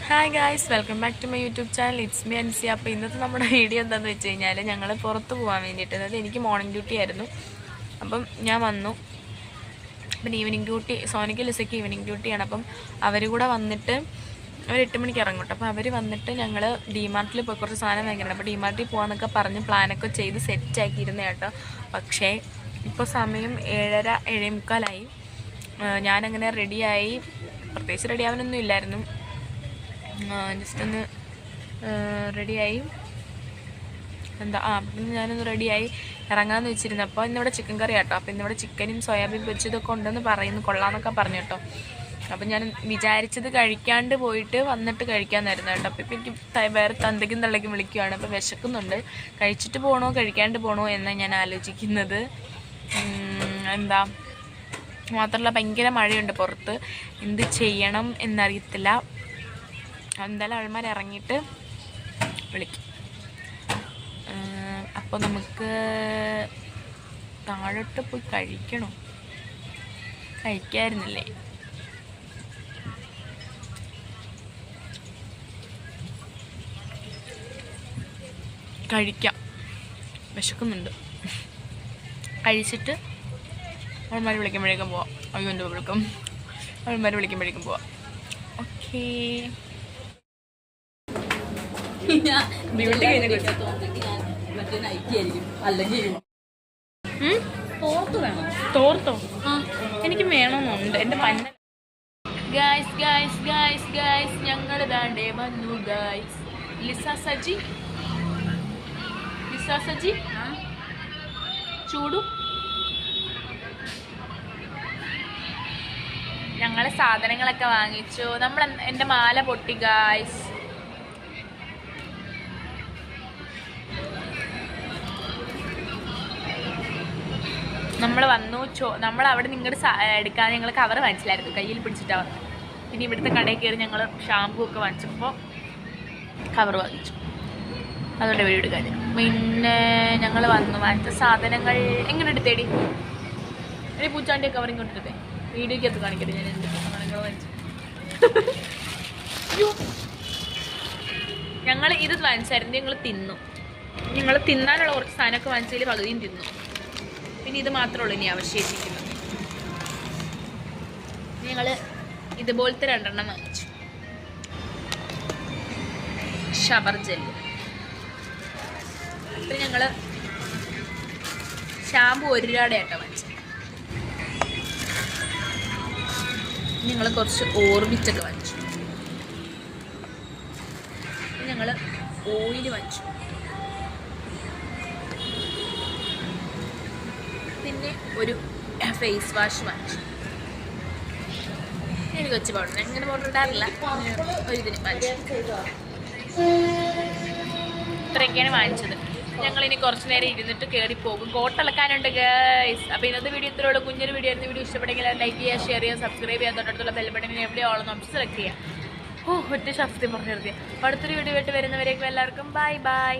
Hi guys, welcome back to my YouTube channel. It's me Ansi. അപ്പോൾ ഇന്നത്തെ നമ്മുടെ video എന്താണെന്ന് വെച്ച് കഴിഞ്ഞാൽ ഞങ്ങൾ പുറത്ത് പോകാൻ വേണ്ടിയിട്ട്, അതായത് എനിക്ക് മോർണിംഗ് ഡ്യൂട്ടി ആയിരുന്നു. അപ്പം ഞാൻ വന്നു. പിന്നെ ഈവനിങ് ഡ്യൂട്ടി, സോനിക്ക് ലിസയ്ക്ക് ഈവനിങ് ഡ്യൂട്ടിയാണ്. അപ്പം അവർ കൂടെ വന്നിട്ട് അവർ 8 മണിക്ക് ഇറങ്ങും കേട്ടോ. അപ്പോൾ അവർ വന്നിട്ട് ഞങ്ങൾ ഡിമാർട്ടിൽ പോയി കുറച്ച് സാധനം വാങ്ങിക്കണം. അപ്പോൾ ഡിമാർട്ടിൽ പോകാമെന്നൊക്കെ പറഞ്ഞ് പ്ലാനൊക്കെ ചെയ്ത് സെറ്റാക്കിയിരുന്നേ കേട്ടോ. പക്ഷേ ഇപ്പോൾ സമയം 7:30 7:45. ഞാനങ്ങനെ റെഡിയായി, പ്രത്യേകിച്ച് റെഡിയാവാനൊന്നും ഇല്ലായിരുന്നു. ജസ്റ്റ് ഒന്ന് റെഡിയായി പിന്നെ ഞാനൊന്ന് റെഡിയായി ഇറങ്ങാമെന്ന് വെച്ചിരുന്നു. അപ്പോൾ ഇന്നിവിടെ ചിക്കൻ കറി കേട്ടോ. അപ്പോൾ ഇന്നിവിടെ ചിക്കനും സോയാബീൻ പൊരിച്ചതൊക്കെ ഉണ്ടെന്ന് പറയുന്നു, കൊള്ളാമെന്നൊക്കെ പറഞ്ഞു കേട്ടോ. അപ്പം ഞാൻ വിചാരിച്ചത് കഴിക്കാണ്ട് പോയിട്ട് വന്നിട്ട് കഴിക്കാമെന്നായിരുന്നു കേട്ടോ. അപ്പോൾ ഇപ്പം എനിക്ക് വേറെ തന്തയ്ക്കും തള്ളയ്ക്കും വിളിക്കുകയാണ്. അപ്പോൾ വിശക്കുന്നുണ്ട്. കഴിച്ചിട്ട് പോകണോ കഴിക്കാണ്ട് പോകണോ എന്നാണ് ഞാൻ ആലോചിക്കുന്നത്. മാത്രമല്ല ഭയങ്കര മഴയുണ്ട് പുറത്ത്, എന്ത് ചെയ്യണം എന്നറിയത്തില്ല. എന്തായാലും ആൾമാർ ഇറങ്ങിയിട്ട് വിളിക്കും. അപ്പോൾ നമുക്ക് താഴോട്ട് പോയി കഴിക്കണോ? കഴിക്കായിരുന്നില്ലേ? കഴിക്കാം, വിശക്കുന്നുണ്ട്. കഴിച്ചിട്ട് ആൾമാർ വിളിക്കുമ്പോഴേക്കും പോവാം. അയ്യോ എൻ്റെ വിളിക്കും, ആൾമാർ വിളിക്കുമ്പോഴേക്കും പോവാം. ഓക്കേ. തോർത്തോ? എനിക്ക് വേണമെന്നുണ്ട് എൻ്റെ പന്ന. ഗായ്സ് ഗായ്സ് ഗായ്സ് ഗായ്സ് ഞങ്ങൾ ദാണ്ടേ വന്നു ഗായ്സ്. ലിസ സജി ചൂടു. ഞങ്ങൾ സാധനങ്ങളൊക്കെ വാങ്ങിച്ചു. എൻ്റെ മാല പൊട്ടി ഗായ്സ്. നമ്മൾ വന്നു. നമ്മളവിടെ നിങ്ങളുടെ എടുക്കാൻ ഞങ്ങൾ കവർ വാങ്ങിച്ചില്ലായിരുന്നു, കയ്യിൽ പിടിച്ചിട്ടാണ് വന്നത്. പിന്നെ ഇവിടുത്തെ കടയിൽ കയറി ഞങ്ങൾ ഷാമ്പൂ ഒക്കെ വാങ്ങിച്ചപ്പോൾ കവർ വാങ്ങിച്ചു. അതുകൊണ്ട് വീഡിയോ എടുക്കാൻ. പിന്നെ ഞങ്ങൾ വന്നു വാങ്ങിച്ച സാധനങ്ങൾ എങ്ങനെ എടുത്തേടി? ഒരു പൂച്ചാണ്ടിയെ കവർ ഇങ്ങോട്ട് എടുത്തേ. വീഡിയോക്കകത്ത് കാണിക്കട്ടെ ഞാൻ എന്ത് സാധനങ്ങൾ വാങ്ങിച്ചു. ഞങ്ങൾ ഇത് വാങ്ങിച്ചായിരുന്നു, ഞങ്ങൾ തിന്നു. ഞങ്ങൾ തിന്നാനുള്ള കുറച്ച് സാധനമൊക്കെ വാങ്ങിച്ചതിൽ പകുതിയും തിന്നു. പിന്നെ ഇത് മാത്രമേ ഉള്ളൂ ഇനി അവശേഷിക്കുന്നത്. ഞങ്ങൾ ഇതുപോലത്തെ 2 വാങ്ങിച്ചു. Shower gel. പിന്നെ ഞങ്ങൾ ഷാമ്പു 1 രൂപയുടെ വാങ്ങിച്ചു. ഞങ്ങൾ കുറച്ച് ഓർബിറ്റൊക്കെ വാങ്ങിച്ചു. ഞങ്ങൾ ഓയിൽ വാങ്ങിച്ചു. പിന്നെ ഒരു ഫേസ് വാഷ് വാങ്ങിച്ചു. എനിക്ക് കൊച്ചു പൗഡർ, അങ്ങനെ പൗഡർ ഇടാറില്ല, ഒരു ഇതിന് വാങ്ങിച്ചു. ഇത്രയൊക്കെയാണ് വാങ്ങിച്ചത്. ഞങ്ങളിനി കുറച്ച് നേരം ഇരുന്നിട്ട് കയറി പോകും. കോട്ടിളക്കാനുണ്ട് ഗൈസ്. അപ്പോൾ ഇന്നത്തെ വീഡിയോ ഇത്രയുള്ള കുഞ്ഞൊരു വീഡിയോ ആയിരുന്നു. വീഡിയോ ഇഷ്ടപ്പെട്ടെങ്കിൽ ലൈക്ക് ചെയ്യുക, ഷെയർ ചെയ്യുക, സബ്സ്ക്രൈബ് ചെയ്യുക, തൊട്ടടുത്തുള്ള ബെൽ ബട്ടണിൽ എവിടെയോ ഓളം നമുക്ക് സെലക്ട് ചെയ്യുക. ഒറ്റ ശബ്ദം പറഞ്ഞു നിർത്തിയ. അടുത്തൊരു വീഡിയോ ആയിട്ട് വരുന്നവരേക്കും എല്ലാവർക്കും ബൈ ബൈ.